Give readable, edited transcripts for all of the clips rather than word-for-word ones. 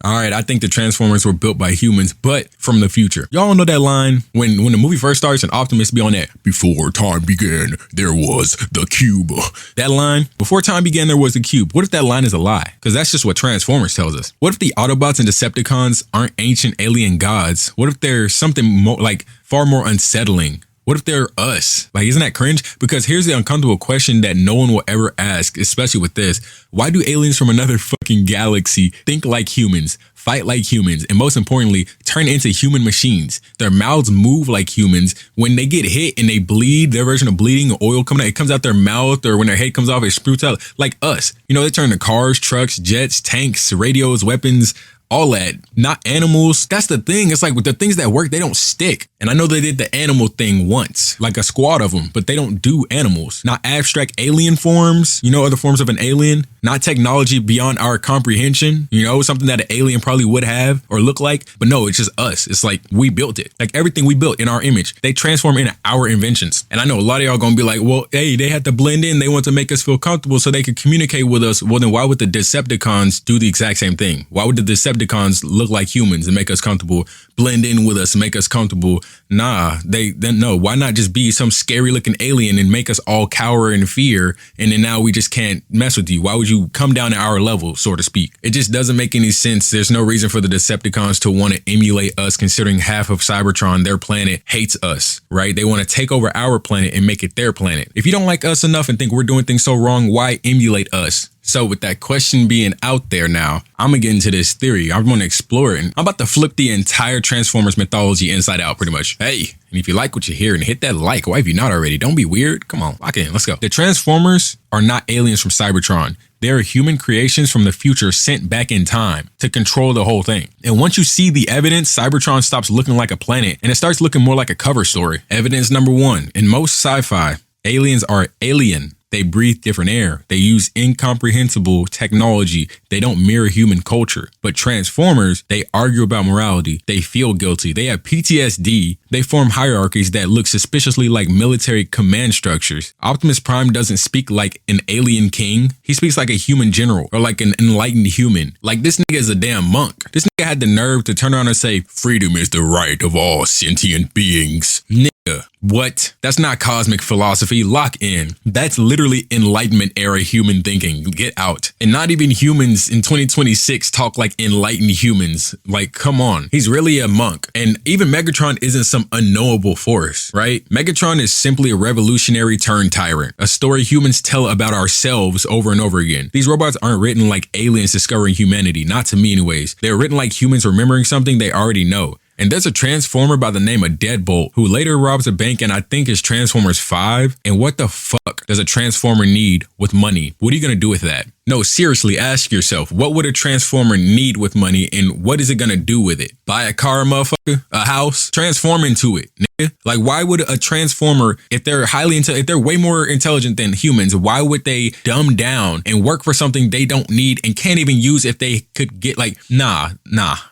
All right, I think the Transformers were built by humans, but from the future. Y'all know that line when the movie first starts and Optimus be on that, before time began, there was the cube. That line, before time began, there was the cube. What if that line is a lie? Because that's just what Transformers tells us. What if the Autobots and Decepticons aren't ancient alien gods? What if they're something more, like far more unsettling? What if they're us? Like, isn't that cringe? Because here's the uncomfortable question that no one will ever ask, especially with this. Why do aliens from another fucking galaxy think like humans, fight like humans, and most importantly, turn into human machines? Their mouths move like humans. When they get hit and they bleed, their version of bleeding, oil coming out, it comes out their mouth, or when their head comes off, it sprouts out like us. You know, they turn to cars, trucks, jets, tanks, radios, weapons, all that, not animals. That's the thing. It's like with the things that work, they don't stick. And I know they did the animal thing once, like a squad of them, but they don't do animals. Not abstract alien forms, you know, other forms of an alien, not technology beyond our comprehension, you know, something that an alien probably would have or look like. But no, it's just us. It's like we built it. Like everything we built in our image, they transform into our inventions. And I know a lot of y'all gonna be like, well, hey, they had to blend in. They want to make us feel comfortable so they could communicate with us. Well, then why would the Decepticons do the exact same thing? Why would the Decepticons look like humans and make us comfortable, blend in with us, make us comfortable? Nah, no. Why not just be some scary looking alien and make us all cower in fear? And then now we just can't mess with you. Why would you come down to our level, so to speak? It just doesn't make any sense. There's no reason for the Decepticons to want to emulate us, considering half of Cybertron, their planet, hates us, right? They want to take over our planet and make it their planet. If you don't like us enough and think we're doing things so wrong, why emulate us? So with that question being out there now, I'm gonna get into this theory. I'm gonna explore it. And I'm about to flip the entire Transformers mythology inside out pretty much. Hey, and if you like what you hear, and hit that like, why if you're not already? Don't be weird. Come on, lock in, let's go. The Transformers are not aliens from Cybertron. They are human creations from the future sent back in time to control the whole thing. And once you see the evidence, Cybertron stops looking like a planet and it starts looking more like a cover story. Evidence number one, in most sci-fi, aliens are alien. They breathe different air. They use incomprehensible technology. They don't mirror human culture. But Transformers, they argue about morality. They feel guilty. They have PTSD. They form hierarchies that look suspiciously like military command structures. Optimus Prime doesn't speak like an alien king. He speaks like a human general or like an enlightened human. Like this nigga is a damn monk. This nigga had the nerve to turn around and say, freedom is the right of all sentient beings. What? That's not cosmic philosophy. Lock in. That's literally Enlightenment era human thinking. Get out. And not even humans in 2026 talk like enlightened humans. Like, come on. He's really a monk. And even Megatron isn't some unknowable force, right? Megatron is simply a revolutionary turned tyrant. A story humans tell about ourselves over and over again. These robots aren't written like aliens discovering humanity. Not to me anyways. They're written like humans remembering something they already know. And there's a Transformer by the name of Deadbolt who later robs a bank and I think is Transformers 5. And what the fuck does a Transformer need with money? What are you gonna do with that? No, seriously, ask yourself, what would a Transformer need with money and what is it gonna do with it? Buy a car, motherfucker? A house? Transform into it, nigga. Like, why would a Transformer, if they're if they're way more intelligent than humans, why would they dumb down and work for something they don't need and can't even use if they could get nah.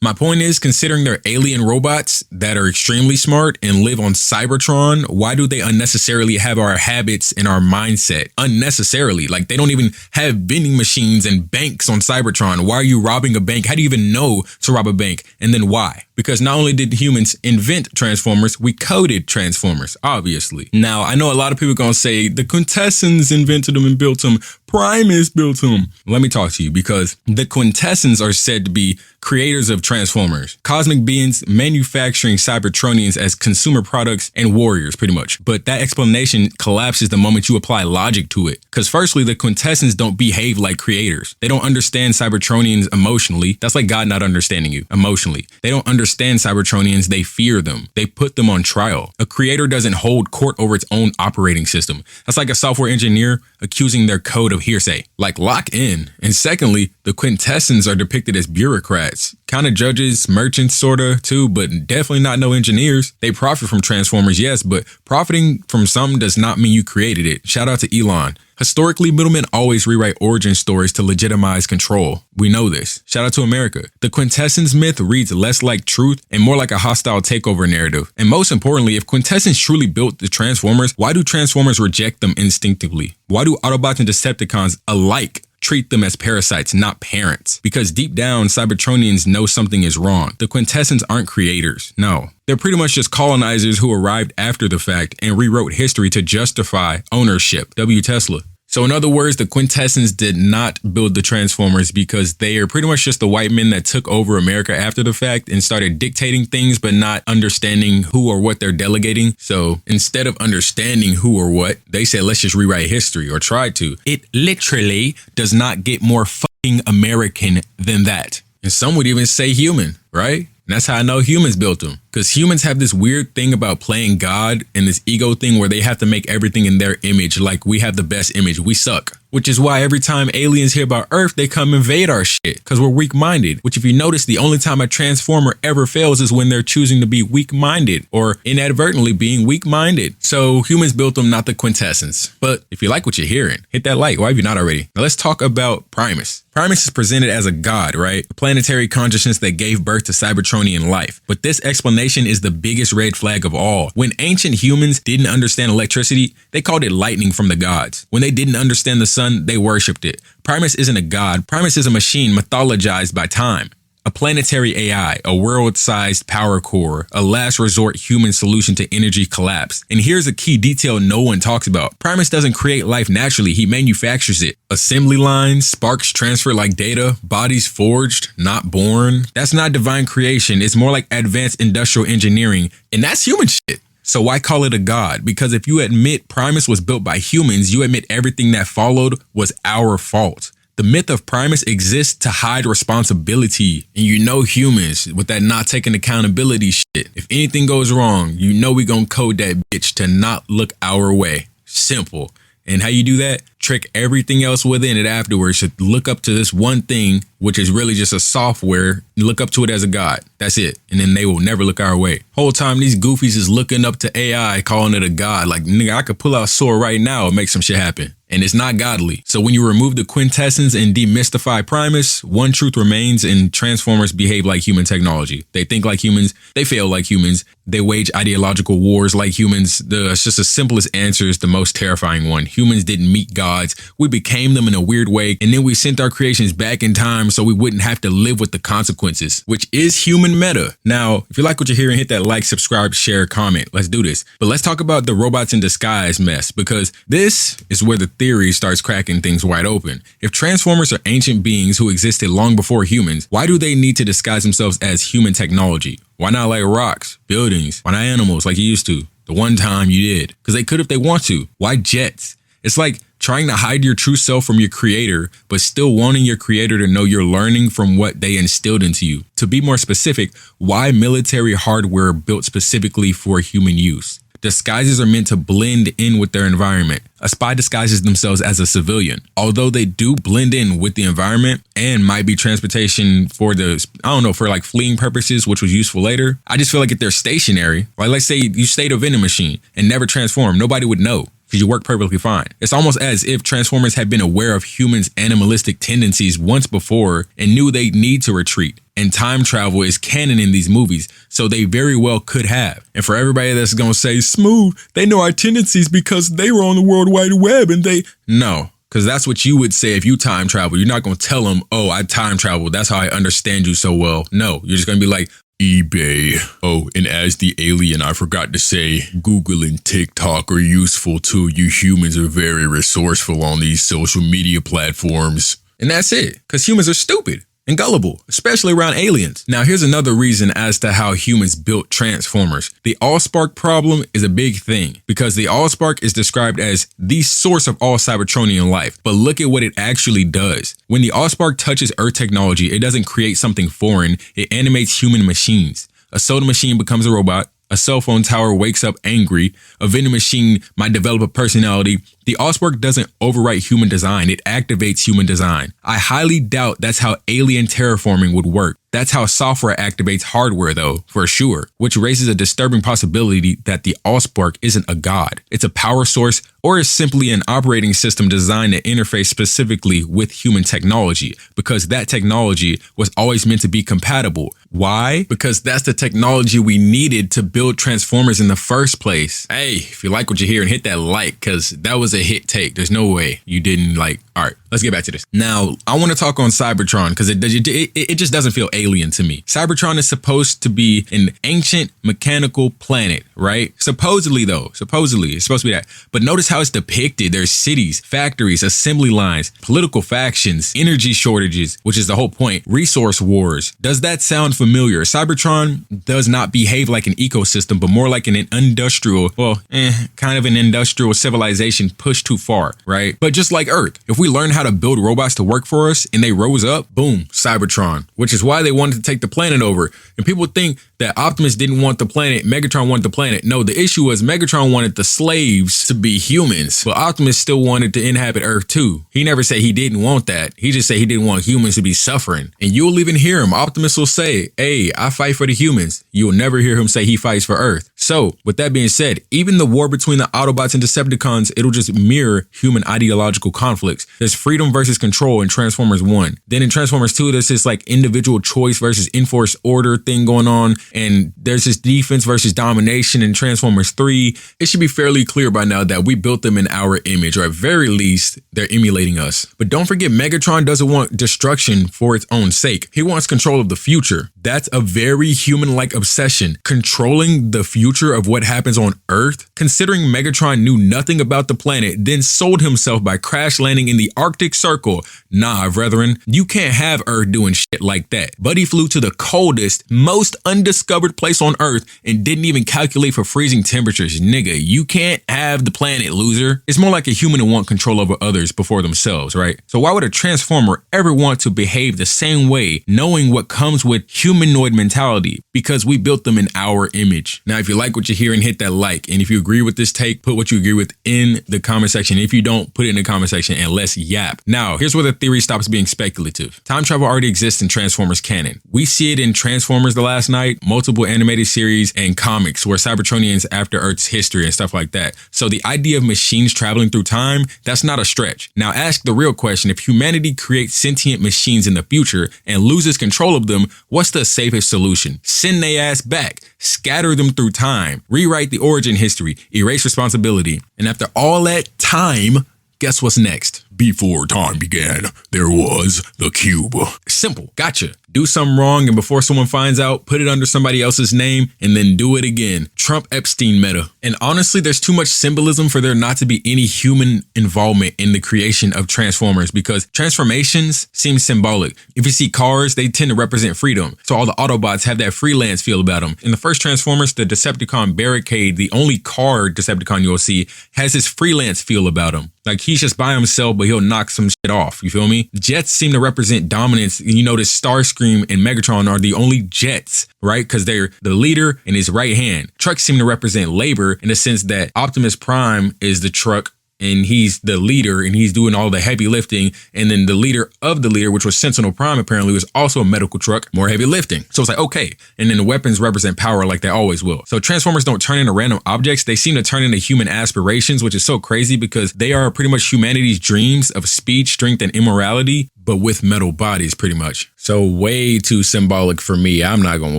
My point is, considering they're alien robots that are extremely smart and live on Cybertron, why do they unnecessarily have our habits and our mindset? Unnecessarily. Like, they don't even have vending machines and banks on Cybertron. Why are you robbing a bank? How do you even know to rob a bank? And then why? Because not only did humans invent Transformers, we coded Transformers, obviously. Now, I know a lot of people gonna say the Quintessence invented them and built them. Primus built them. Let me talk to you, because the Quintessence are said to be creators of Transformers, cosmic beings manufacturing Cybertronians as consumer products and warriors, pretty much. But that explanation collapses the moment you apply logic to it. Because firstly, the Quintessence don't behave like creators. They don't understand Cybertronians emotionally. That's like God not understanding you emotionally. They don't understand Cybertronians. They fear them. They put them on trial. A creator doesn't hold court over its own operating system. That's like a software engineer accusing their code of hearsay. Like, lock in. And secondly, the Quintessence are depicted as bureaucrats, kind of judges, merchants sorta too, but definitely not no engineers. They profit from Transformers, yes, but profiting from something does not mean you created it. Shout out to Elon. Historically, middlemen always rewrite origin stories to legitimize control. We know this. Shout out to America. The Quintessence myth reads less like truth and more like a hostile takeover narrative. And most importantly, if Quintessence truly built the Transformers, why do Transformers reject them instinctively? Why do Autobots and Decepticons alike treat them as parasites, not parents. Because deep down, Cybertronians know something is wrong. The quintessence aren't creators. No. They're pretty much just colonizers who arrived after the fact and rewrote history to justify ownership. W. Tesla. So in other words, the quintessence did not build the Transformers because they are pretty much just the white men that took over America after the fact and started dictating things but not understanding who or what they're delegating. So instead of understanding who or what, they said, let's just rewrite history, or tried to. It literally does not get more fucking American than that. And some would even say human, right? And that's how I know humans built them. Because humans have this weird thing about playing God and this ego thing where they have to make everything in their image. Like we have the best image. We suck. Which is why every time aliens hear about Earth, they come invade our shit. Because we're weak-minded. Which if you notice, the only time a Transformer ever fails is when they're choosing to be weak-minded. Or inadvertently being weak-minded. So humans built them, not the quintessence. But if you like what you're hearing, hit that like. Why have you not already? Now let's talk about Primus. Primus is presented as a god, right? A planetary consciousness that gave birth to Cybertronian life. But this explanation is the biggest red flag of all. When ancient humans didn't understand electricity, they called it lightning from the gods. When they didn't understand the sun, they worshipped it. Primus isn't a god. Primus is a machine mythologized by time. A planetary AI, a world-sized power core, a last resort human solution to energy collapse. And here's a key detail no one talks about. Primus doesn't create life naturally, he manufactures it. Assembly lines, sparks transfer like data, bodies forged, not born. That's not divine creation, it's more like advanced industrial engineering, and that's human shit. So why call it a god? Because if you admit Primus was built by humans, you admit everything that followed was our fault. The myth of Primus exists to hide responsibility. And you know humans, with that not taking accountability shit. If anything goes wrong, you know we gonna code that bitch to not look our way. Simple. And how you do that? Trick everything else within it afterwards to look up to this one thing, which is really just a software. Look up to it as a god. That's it. And then they will never look our way. Whole time these goofies is looking up to AI, calling it a god. Like, nigga, I could pull out a sword right now and make some shit happen. And it's not godly. So when you remove the quintessence and demystify Primus, one truth remains, and Transformers behave like human technology. They think like humans, they fail like humans, they wage ideological wars like humans. It's just the simplest answer is the most terrifying one. Humans didn't meet gods, we became them in a weird way, and then we sent our creations back in time so we wouldn't have to live with the consequences, which is human meta. Now, if you like what you're hearing, hit that like, subscribe, share, comment. Let's do this. But let's talk about the robots in disguise mess, because this is where the theory starts cracking things wide open. If Transformers are ancient beings who existed long before humans, why do they need to disguise themselves as human technology? Why not like rocks, buildings? Why not animals like you used to? The one time you did. Because they could if they want to. Why jets? It's like trying to hide your true self from your creator, but still wanting your creator to know you're learning from what they instilled into you. To be more specific, why military hardware built specifically for human use? Disguises are meant to blend in with their environment. A spy disguises themselves as a civilian. Although they do blend in with the environment and might be transportation for for like fleeing purposes, which was useful later. I just feel like if they're stationary, like let's say you stayed a vending machine and never transformed, nobody would know. Because you work perfectly fine. It's almost as if Transformers had been aware of humans' animalistic tendencies once before and knew they'd need to retreat. And time travel is canon in these movies, so they very well could have. And for everybody that's gonna say, smooth, they know our tendencies because they were on the World Wide Web and no. Because that's what you would say if you time travel. You're not gonna tell them, oh, I time traveled, that's how I understand you so well. No, you're just gonna be like, eBay. Oh, and as the alien, I forgot to say, Google and TikTok are useful too. You humans are very resourceful on these social media platforms. And that's it, because humans are stupid and gullible, especially around aliens. Now, here's another reason as to how humans built Transformers. The Allspark problem is a big thing because the Allspark is described as the source of all Cybertronian life. But look at what it actually does. When the Allspark touches Earth technology, it doesn't create something foreign. It animates human machines. A soda machine becomes a robot. A cell phone tower wakes up angry. A vending machine might develop a personality. The Allspark doesn't overwrite human design, it activates human design. I highly doubt that's how alien terraforming would work. That's how software activates hardware though, for sure, which raises a disturbing possibility that the Allspark isn't a god. It's a power source or is simply an operating system designed to interface specifically with human technology because that technology was always meant to be compatible. Why? Because that's the technology we needed to build Transformers in the first place. Hey, if you like what you hear and hit that like, because that was a hit take. There's no way you didn't like art. let's get back to this. Now, I want to talk on Cybertron because it just doesn't feel alien to me. Cybertron is supposed to be an ancient mechanical planet, right? Supposedly, it's supposed to be that. But notice how it's depicted. There's cities, factories, assembly lines, political factions, energy shortages, which is the whole point, resource wars. Does that sound familiar? Cybertron does not behave like an ecosystem, but more like an industrial, kind of an industrial civilization pushed too far, right? But just like Earth, if we learn how to build robots to work for us and they rose up, boom, Cybertron, which is why they wanted to take the planet over. And people think that Optimus didn't want the planet, Megatron wanted the planet. No, the issue was Megatron wanted the slaves to be humans, but Optimus still wanted to inhabit Earth too. He never said he didn't want that. He just said he didn't want humans to be suffering. And you'll even hear him. Optimus will say, hey, I fight for the humans. You'll never hear him say he fights for Earth. So with that being said, even the war between the Autobots and Decepticons, it'll just mirror human ideological conflicts. There's freedom versus control in Transformers 1. Then in Transformers 2, there's this like individual choice versus enforced order thing going on. And there's this defense versus domination in Transformers 3. It should be fairly clear by now that we built them in our image, or at very least, they're emulating us. But don't forget, Megatron doesn't want destruction for its own sake. He wants control of the future. That's a very human-like obsession. Controlling the future of what happens on Earth. Considering Megatron knew nothing about the planet, then sold himself by crash landing in the Arctic Circle. Nah, brethren, you can't have Earth doing shit like that. Buddy flew to the coldest, most undiscovered place on Earth and didn't even calculate for freezing temperatures. Nigga, you can't have the planet, loser. It's more like a human to want control over others before themselves, right? So why would a Transformer ever want to behave the same way, knowing what comes with humanoid mentality? Because we built them in our image. Now, if you like what you hear, and hit that like, and if you agree with this take, put what you agree with in the comment section. If you don't, put it in the comment section and let's yap. Now, here's where the theory stops being speculative. Time travel already exists in Transformers canon. We see it in Transformers The Last Night, multiple animated series, and comics where Cybertronians after Earth's history and stuff like that. So the idea of machines traveling through time, that's not a stretch. Now ask the real question. If humanity creates sentient machines in the future and loses control of them, what's the safest solution? Send they ass back. Scatter them through time, rewrite the origin history, erase responsibility. And after all that time, guess what's next? Before time began, there was the cube. Simple. Gotcha. Do something wrong, and before someone finds out, put it under somebody else's name and then do it again. Trump Epstein meta. And honestly, there's too much symbolism for there not to be any human involvement in the creation of Transformers, because transformations seem symbolic. If you see cars, they tend to represent freedom. So all the Autobots have that freelance feel about them. In the first Transformers, the Decepticon Barricade, the only car Decepticon you'll see, has this freelance feel about him. Like he's just by himself, but he'll knock some shit off. You feel me? Jets seem to represent dominance. You notice Starscream and Megatron are the only jets, right? Because they're the leader and his right hand. Trucks seem to represent labor in the sense that Optimus Prime is the truck and he's the leader and he's doing all the heavy lifting. And then the leader of the leader, which was Sentinel Prime, apparently was also a medical truck, more heavy lifting. So it's like, okay. And then the weapons represent power like they always will. So Transformers don't turn into random objects. They seem to turn into human aspirations, which is so crazy because they are pretty much humanity's dreams of speed, strength, and immorality, but with metal bodies pretty much. So way too symbolic for me, I'm not gonna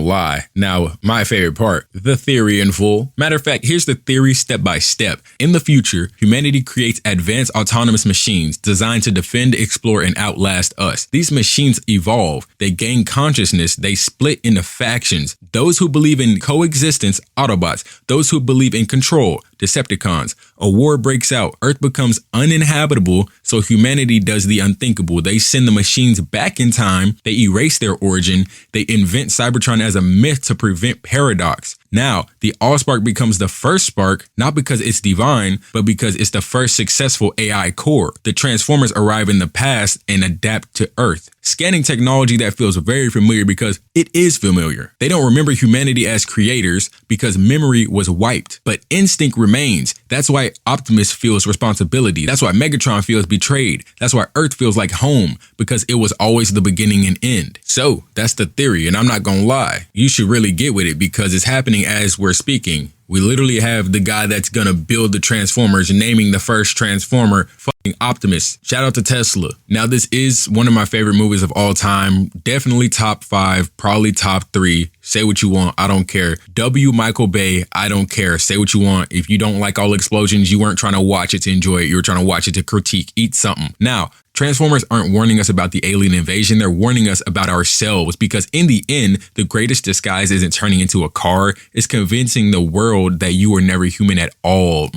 lie. Now, my favorite part, the theory in full. Matter of fact, here's the theory step by step. In the future, humanity creates advanced autonomous machines designed to defend, explore, and outlast us. These machines evolve, they gain consciousness, they split into factions. Those who believe in coexistence, Autobots. Those who believe in control, Decepticons. A war breaks out. Earth becomes uninhabitable, so humanity does the unthinkable. They send the machines back in time. They erase their origin. They invent Cybertron as a myth to prevent paradox. Now, the Allspark becomes the first spark, not because it's divine, but because it's the first successful AI core. The Transformers arrive in the past and adapt to Earth. Scanning technology that feels very familiar because it is familiar. They don't remember humanity as creators because memory was wiped, but instinct remains. That's why Optimus feels responsibility. That's why Megatron feels betrayed. That's why Earth feels like home, because it was always the beginning and end. So that's the theory, and I'm not gonna lie. You should really get with it because it's happening as we're speaking. We literally have the guy that's gonna build the Transformers, naming the first Transformer fucking Optimus. Shout out to Tesla. Now, this is one of my favorite movies of all time. Definitely top 5, probably top 3. Say what you want, I don't care. W. Michael Bay, I don't care. Say what you want. If you don't like all explosions, you weren't trying to watch it to enjoy it. You were trying to watch it to critique, eat something. Now, Transformers aren't warning us about the alien invasion. They're warning us about ourselves, because in the end, the greatest disguise isn't turning into a car. It's convincing the world that you were never human at all.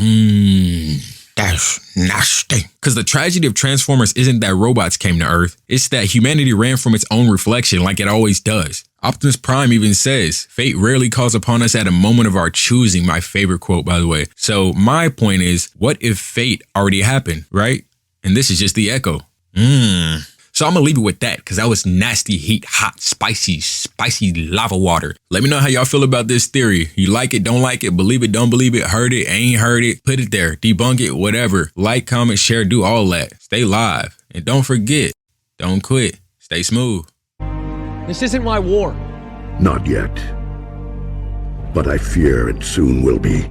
That's nasty. Because the tragedy of Transformers isn't that robots came to Earth. It's that humanity ran from its own reflection like it always does. Optimus Prime even says, fate rarely calls upon us at a moment of our choosing. My favorite quote, by the way. So my point is, what if fate already happened, right? And this is just the echo. So I'm gonna leave it with that, because that was nasty, heat, hot, spicy lava water. Let me know how y'all feel about this theory. You like it, don't like it, believe it, don't believe it, heard it, ain't heard it, put it there, debunk it, whatever. Like, comment, share, do all that. Stay live. And don't forget, don't quit. Stay smooth. This isn't my war. Not yet. But I fear it soon will be.